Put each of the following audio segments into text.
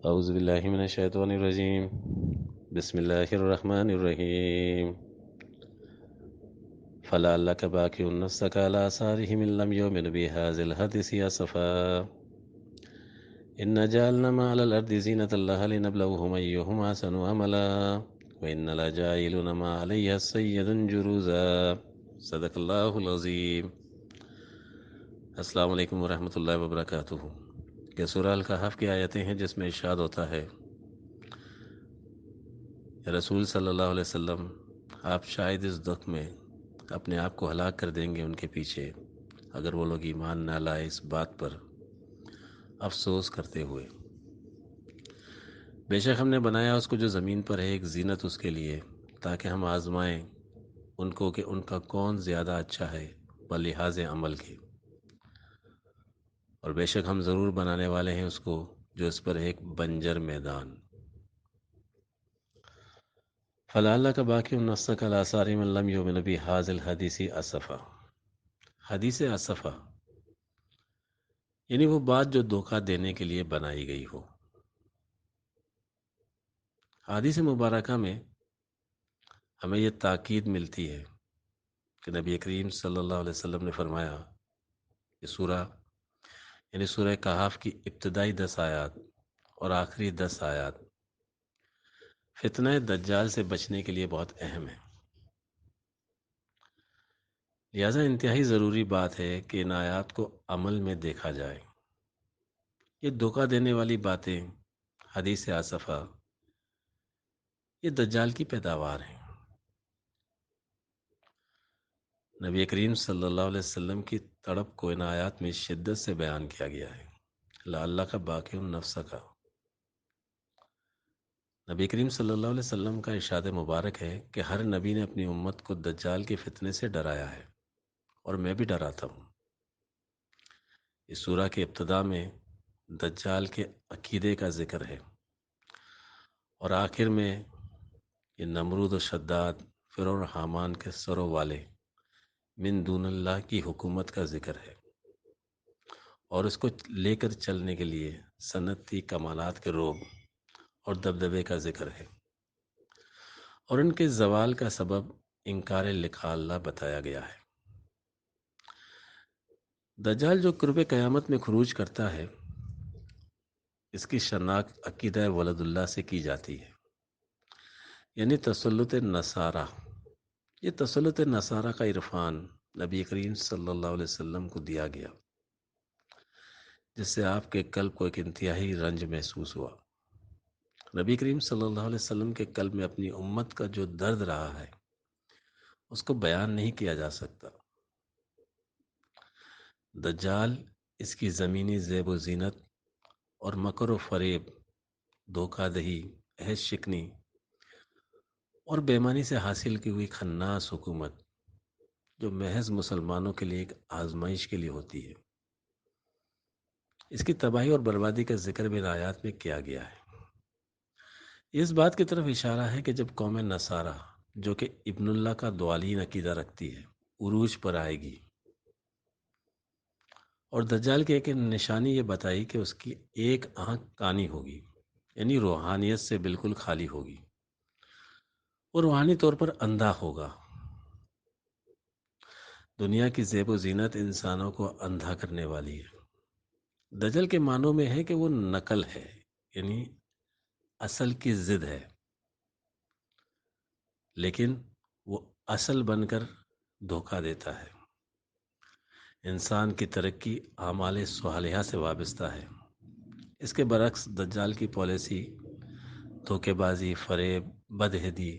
اعوذ باللہ من الشیطان الرجیم بسم اللہ الرحمن الرحیم فلعلک باخع نفسک علی آثارہم ان لم یؤمنوا بہذا الحدیث اسفا ان جعلنا ما علی الارض زینة لها لنبلوهم ایہم احسن عملا وإنا لجاعلون ما علیہا صعیدا جرزا۔ صدق اللہ العظیم۔ السلام علیکم ورحمۃ اللہ وبرکاتہ۔ یہ سورہ الکہف کی آیتیں ہیں جس میں ارشاد ہوتا ہے، رسول صلی اللہ علیہ وسلم آپ شاید اس دکھ میں اپنے آپ کو ہلاک کر دیں گے ان کے پیچھے اگر وہ لوگ ایمان نہ لائے، اس بات پر افسوس کرتے ہوئے۔ بے شک ہم نے بنایا اس کو جو زمین پر ہے ایک زینت اس کے لیے، تاکہ ہم آزمائیں ان کو کہ ان کا کون زیادہ اچھا ہے بلحاظ عمل کے، اور بے شک ہم ضرور بنانے والے ہیں اس کو جو اس پر ہے ایک بنجر میدان۔ فلعلک باخع نفسک علی آثارہم ان لم یؤمنوا بہذا الحدیث اسفا۔ حدیث اسفا یعنی وہ بات جو دھوکہ دینے کے لیے بنائی گئی ہو۔ حدیث مبارکہ میں ہمیں یہ تاکید ملتی ہے کہ نبی کریم صلی اللہ علیہ وسلم نے فرمایا کہ سورہ یعنی سورہ کہف کی ابتدائی 10 آیات اور آخری 10 آیات فتنہ دجال سے بچنے کے لیے بہت اہم ہے، لہذا انتہائی ضروری بات ہے کہ ان آیات کو عمل میں دیکھا جائے۔ یہ دھوکہ دینے والی باتیں، حدیث اسفا، یہ دجال کی پیداوار ہیں۔ نبی کریم صلی اللہ علیہ وسلم کی تڑپ کو ان آیات میں شدت سے بیان کیا گیا ہے۔ لعلک باخع نفسک، نبی کریم صلی اللہ علیہ وسلم کا ارشاد مبارک ہے کہ ہر نبی نے اپنی امت کو دجال کے فتنے سے ڈرایا ہے، اور میں بھی ڈراتا ہوں۔ اس سورہ کے ابتدا میں دجال کے عقیدے کا ذکر ہے، اور آخر میں یہ نمرود و شداد، فرعون اور حامان کے سروں والے من دون اللہ کی حکومت کا ذکر ہے، اور اس کو لے کر چلنے کے لیے صنعتی کمالات کے روب اور دبدبے کا ذکر ہے، اور ان کے زوال کا سبب انکار لقاء اللہ بتایا گیا ہے۔ دجال جو قرب قیامت میں خروج کرتا ہے، اس کی شناخت عقیدہ ولد اللہ سے کی جاتی ہے، یعنی تسلط نصارہ۔ یہ تسلط نصارہ کا عرفان نبی کریم صلی اللہ علیہ وسلم کو دیا گیا، جس سے آپ کے قلب کو ایک انتہائی رنج محسوس ہوا۔ نبی کریم صلی اللہ علیہ وسلم کے قلب میں اپنی امت کا جو درد رہا ہے اس کو بیان نہیں کیا جا سکتا۔ دجال اس کی زمینی زیب و زینت اور مکر و فریب، دھوکہ دہی، عہد شکنی اور بےمانی سے حاصل کی ہوئی خناس حکومت، جو محض مسلمانوں کے لیے ایک آزمائش کے لیے ہوتی ہے، اس کی تباہی اور بربادی کا ذکر بھی آیات میں کیا گیا ہے۔ اس بات کی طرف اشارہ ہے کہ جب قوم نصارہ، جو کہ ابن اللہ کا دوالین عقیدہ رکھتی ہے، عروج پر آئے گی، اور دجال کی ایک نشانی یہ بتائی کہ اس کی ایک آنکھ کانی ہوگی، یعنی روحانیت سے بالکل خالی ہوگی، وہ روحانی طور پر اندھا ہوگا۔ دنیا کی زیب و زینت انسانوں کو اندھا کرنے والی ہے۔ دجل کے معنوں میں ہے کہ وہ نقل ہے، یعنی اصل کی ضد ہے، لیکن وہ اصل بن کر دھوکہ دیتا ہے۔ انسان کی ترقی اعمال صالحہ سے وابستہ ہے۔ اس کے برعکس دجال کی پالیسی دھوکے بازی، فریب، بدہدی،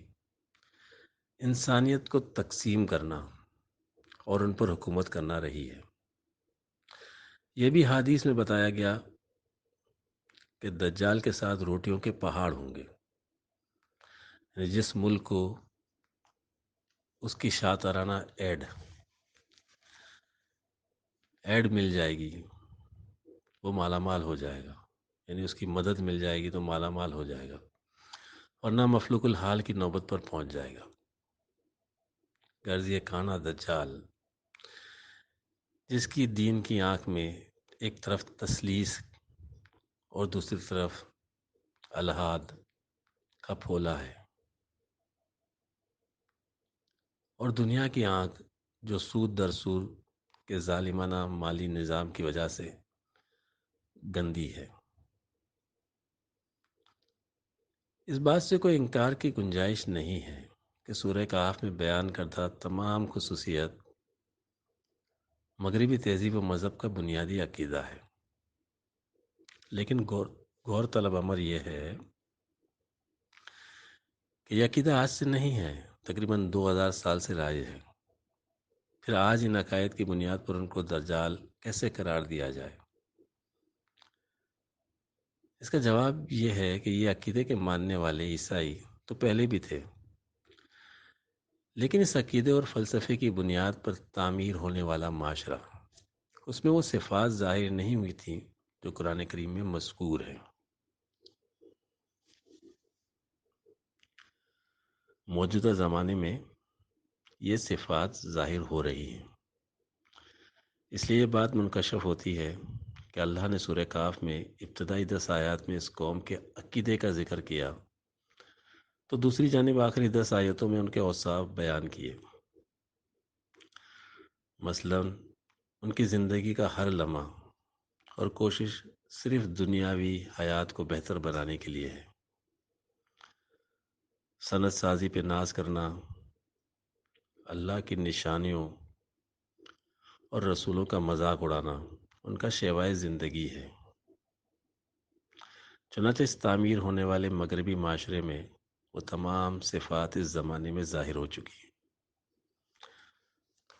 انسانیت کو تقسیم کرنا اور ان پر حکومت کرنا رہی ہے۔ یہ بھی حدیث میں بتایا گیا کہ دجال کے ساتھ روٹیوں کے پہاڑ ہوں گے، یعنی جس ملک کو اس کی شاطرانہ ایڈ مل جائے گی وہ مالا مال ہو جائے گا، یعنی اس کی مدد مل جائے گی تو مالا مال ہو جائے گا، اور نہ مفلوق الحال کی نوبت پر پہنچ جائے گا۔ غرض یہ کانا دجال، جس کی دین کی آنکھ میں ایک طرف تسلیس اور دوسری طرف الحاد کا پھولا ہے، اور دنیا کی آنکھ جو سود در سود کے ظالمانہ مالی نظام کی وجہ سے گندی ہے۔ اس بات سے کوئی انکار کی گنجائش نہیں ہے کہ سورہ کہف میں بیان کردہ تمام خصوصیت مغربی تہذیب و مذہب کا بنیادی عقیدہ ہے، لیکن غور طلب امر یہ ہے کہ یہ عقیدہ آج سے نہیں ہے، تقریباً 2000 سال سے رائج ہے۔ پھر آج ان عقائد کی بنیاد پر ان کو دجال کیسے قرار دیا جائے؟ اس کا جواب یہ ہے کہ یہ عقیدے کے ماننے والے عیسائی تو پہلے بھی تھے، لیکن اس عقیدے اور فلسفے کی بنیاد پر تعمیر ہونے والا معاشرہ، اس میں وہ صفات ظاہر نہیں ہوئی تھیں جو قرآن کریم میں مذکور ہیں۔ موجودہ زمانے میں یہ صفات ظاہر ہو رہی ہیں، اس لیے یہ بات منکشف ہوتی ہے کہ اللہ نے سورہ کہف میں ابتدائی 10 آیات میں اس قوم کے عقیدے کا ذکر کیا، تو دوسری جانب آخری 10 آیتوں میں ان کے اوصاف بیان کیے۔ مثلا ان کی زندگی کا ہر لمحہ اور کوشش صرف دنیاوی حیات کو بہتر بنانے کے لیے ہے۔ صنعت سازی پہ ناز کرنا، اللہ کی نشانیوں اور رسولوں کا مذاق اڑانا ان کا شیوائے زندگی ہے۔ چنانچہ اس تعمیر ہونے والے مغربی معاشرے میں وہ تمام صفات اس زمانے میں ظاہر ہو چکی ہیں۔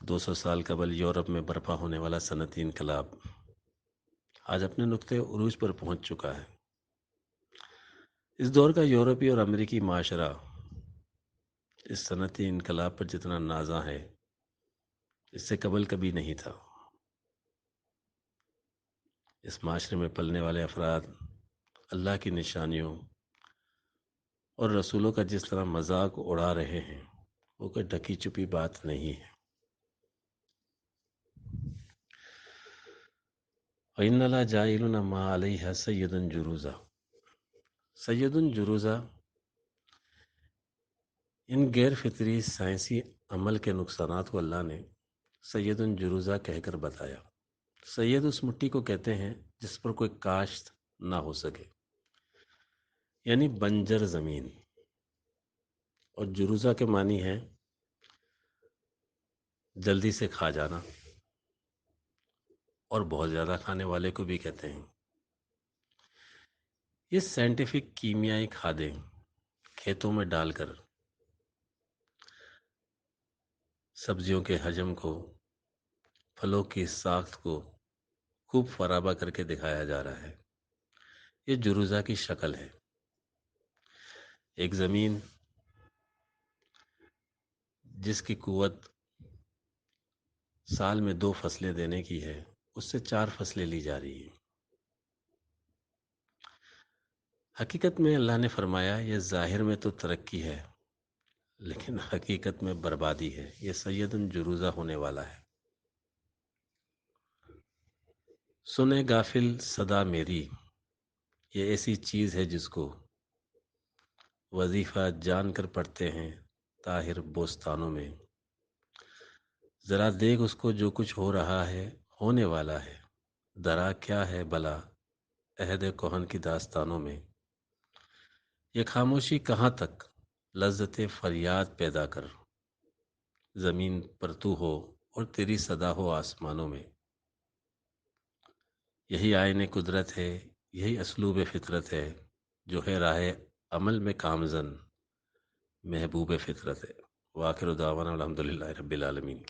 200 سال قبل یورپ میں برپا ہونے والا صنعتی انقلاب آج اپنے نقطۂ عروج پر پہنچ چکا ہے۔ اس دور کا یورپی اور امریکی معاشرہ اس صنعتی انقلاب پر جتنا نازاں ہے، اس سے قبل کبھی نہیں تھا۔ اس معاشرے میں پلنے والے افراد اللہ کی نشانیوں اور رسولوں کا جس طرح مذاق اڑا رہے ہیں، وہ کوئی ڈھکی چھپی بات نہیں ہے۔ وَإِنَّ لَا جَاعِلُونَ مَا عَلَيْهَا سَيِّدًا جُرُوزًا۔ سید جروزہ ان غیر فطری سائنسی عمل کے نقصانات کو اللہ نے سید جروزہ کہہ کر بتایا۔ سید اس مٹی کو کہتے ہیں جس پر کوئی کاشت نہ ہو سکے، یعنی بنجر زمین، اور جروزہ کے معنی ہے جلدی سے کھا جانا، اور بہت زیادہ کھانے والے کو بھی کہتے ہیں۔ یہ سائنٹیفک کیمیائی کھادیں کھیتوں میں ڈال کر سبزیوں کے حجم کو، پھلوں کی ساخت کو خوب فراہم کر کے دکھایا جا رہا ہے۔ یہ جروزہ کی شکل ہے۔ ایک زمین جس کی قوت سال میں 2 فصلیں دینے کی ہے، اس سے 4 فصلیں لی جا رہی ہیں۔ حقیقت میں اللہ نے فرمایا یہ ظاہر میں تو ترقی ہے، لیکن حقیقت میں بربادی ہے۔ یہ سید جروزہ ہونے والا ہے۔ سنے غافل صدا میری، یہ ایسی چیز ہے جس کو وظیفہ جان کر پڑھتے ہیں طاہر بوستانوں میں۔ ذرا دیکھ اس کو جو کچھ ہو رہا ہے، ہونے والا ہے، درا کیا ہے بلا عہد کہن کی داستانوں میں۔ یہ خاموشی کہاں تک لذت فریاد پیدا کر، زمین پر تو ہو اور تیری صدا ہو آسمانوں میں۔ یہی آئین قدرت ہے، یہی اسلوب فطرت ہے، جو ہے راہ عمل میں کامزن محبوب فطرت ہے۔ وآخر دعوانا الحمدللہ رب العالمین۔